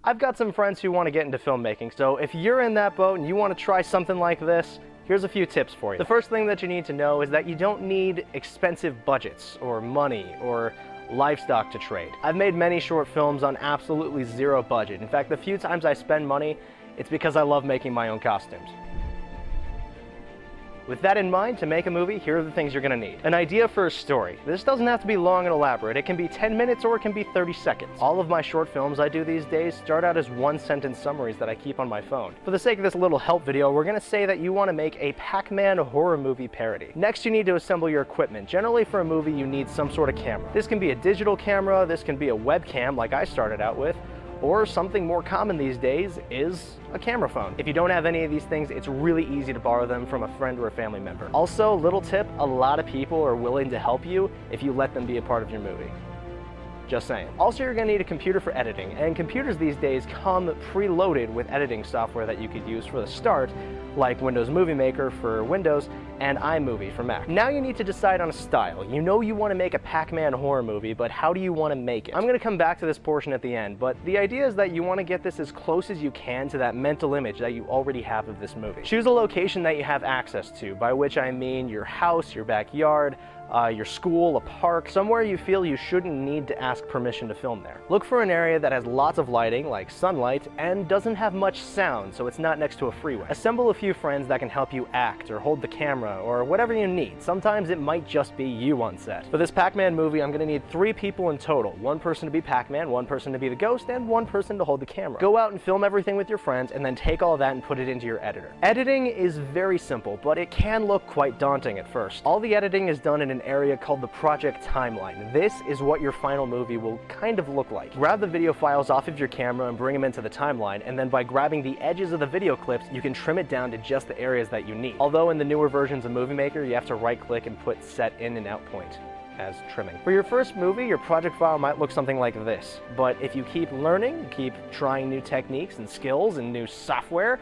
I've got some friends who want to get into filmmaking, so if you're in that boat and you want to try something like this, here's a few tips for you. The first thing that you need to know is that you don't need expensive budgets or money or livestock to trade. I've made many short films on absolutely zero budget. In fact, the few times I spend money, it's because I love making my own costumes. With that in mind, to make a movie, here are the things you're going to need. An idea for a story. This doesn't have to be long and elaborate. It can be 10 minutes or it can be 30 seconds. All of my short films I do these days start out as one-sentence summaries that I keep on my phone. For the sake of this little help video, we're going to say that you want to make a Pac-Man horror movie parody. Next, you need to assemble your equipment. Generally, for a movie, you need some sort of camera. This can be a digital camera, this can be a webcam like I started out with, or something more common these days is a camera phone. If you don't have any of these things, it's really easy to borrow them from a friend or a family member. Also, little tip, a lot of people are willing to help you if you let them be a part of your movie. Just saying. Also, you're gonna need a computer for editing, and computers these days come preloaded with editing software that you could use for the start, like Windows Movie Maker for Windows and iMovie for Mac. Now you need to decide on a style. You know you want to make a Pac-Man horror movie, but how do you want to make it? I'm going to come back to this portion at the end, but the idea is that you want to get this as close as you can to that mental image that you already have of this movie. Choose a location that you have access to, by which I mean your house, your backyard, your school, a park, somewhere you feel you shouldn't need to ask permission to film there. Look for an area that has lots of lighting, like sunlight, and doesn't have much sound, so it's not next to a freeway. Assemble a few friends that can help you act, or hold the camera, or whatever you need. Sometimes it might just be you on set. For this Pac-Man movie, I'm gonna need 3 people in total. 1 person to be Pac-Man, 1 person to be the ghost, and 1 person to hold the camera. Go out and film everything with your friends, and then take all of that and put it into your editor. Editing is very simple, but it can look quite daunting at first. All the editing is done in an area called the project timeline. This is what your final movie will kind of look like. Grab the video files off of your camera and bring them into the timeline, and then by grabbing the edges of the video clips, you can trim it down to just the areas that you need. Although in the newer versions of Movie Maker, you have to right-click and put Set In and Out Point as trimming. For your first movie, your project file might look something like this, but if you keep learning, keep trying new techniques and skills and new software,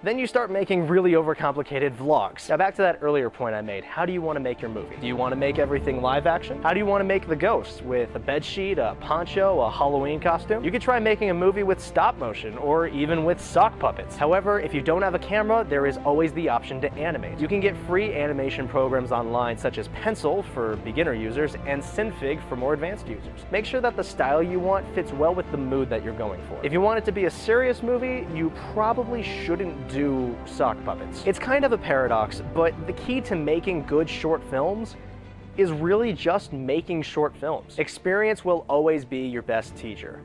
then you start making really overcomplicated vlogs. Now back to that earlier point I made. How do you want to make your movie? Do you want to make everything live action? How do you want to make the ghost? With a bedsheet, a poncho, a Halloween costume? You could try making a movie with stop motion or even with sock puppets. However, if you don't have a camera, there is always the option to animate. You can get free animation programs online such as Pencil for beginner users and Synfig for more advanced users. Make sure that the style you want fits well with the mood that you're going for. If you want it to be a serious movie, you probably shouldn't do sock puppets. It's kind of a paradox, but the key to making good short films is really just making short films. Experience will always be your best teacher,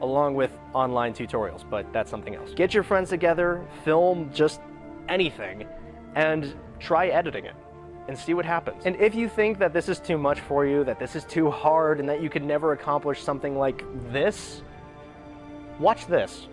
along with online tutorials, but that's something else. Get your friends together, film just anything, and try editing it and see what happens. And if you think that this is too much for you, that this is too hard, and that you could never accomplish something like this, watch this.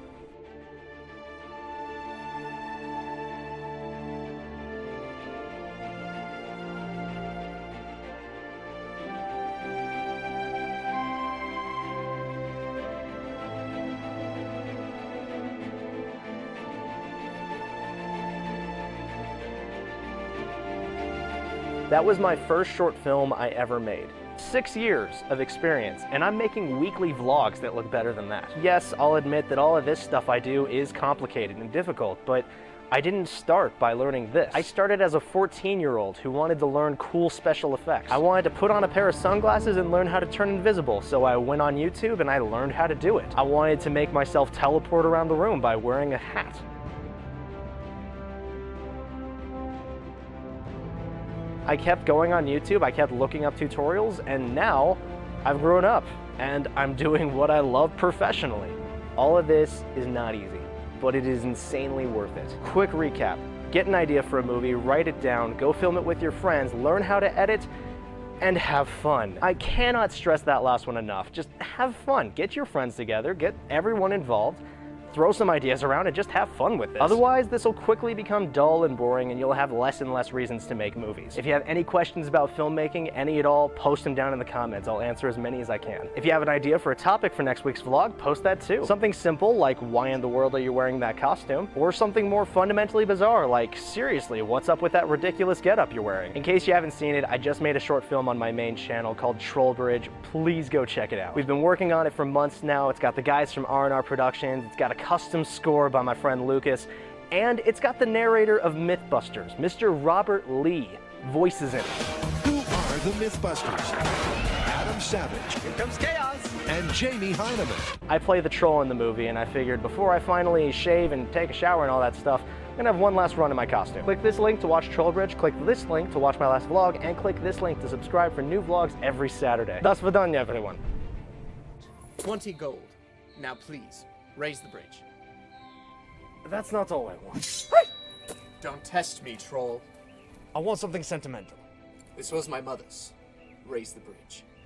That was my first short film I ever made. 6 years of experience, and I'm making weekly vlogs that look better than that. Yes, I'll admit that all of this stuff I do is complicated and difficult, but I didn't start by learning this. I started as a 14-year-old who wanted to learn cool special effects. I wanted to put on a pair of sunglasses and learn how to turn invisible, so I went on YouTube and I learned how to do it. I wanted to make myself teleport around the room by wearing a hat. I kept going on YouTube, I kept looking up tutorials, and now I've grown up and I'm doing what I love professionally. All of this is not easy, but it is insanely worth it. Quick recap. Get an idea for a movie, write it down, go film it with your friends, learn how to edit, and have fun. I cannot stress that last one enough. Just have fun. Get your friends together, get everyone involved, throw some ideas around and just have fun with this. Otherwise, this will quickly become dull and boring and you'll have less and less reasons to make movies. If you have any questions about filmmaking, any at all, post them down in the comments. I'll answer as many as I can. If you have an idea for a topic for next week's vlog, post that too. Something simple like why in the world are you wearing that costume? Or something more fundamentally bizarre like seriously, what's up with that ridiculous getup you're wearing? In case you haven't seen it, I just made a short film on my main channel called Troll Bridge. Please go check it out. We've been working on it for months now. It's got the guys from R&R Productions, it's got a custom score by my friend Lukas, and it's got the narrator of Mythbusters, Mr. Robert Lee, voices in it. Who are the Mythbusters? Adam Savage. Here comes chaos. And Jamie Heineman. I play the troll in the movie, and I figured before I finally shave and take a shower and all that stuff, I'm gonna have one last run in my costume. Click this link to watch Troll Bridge, click this link to watch my last vlog, and click this link to subscribe for new vlogs every Saturday. Das vidanya, everyone. 20 gold. Now please, raise the bridge. That's not all I want. Don't test me, troll. I want something sentimental. This was my mother's. Raise the bridge.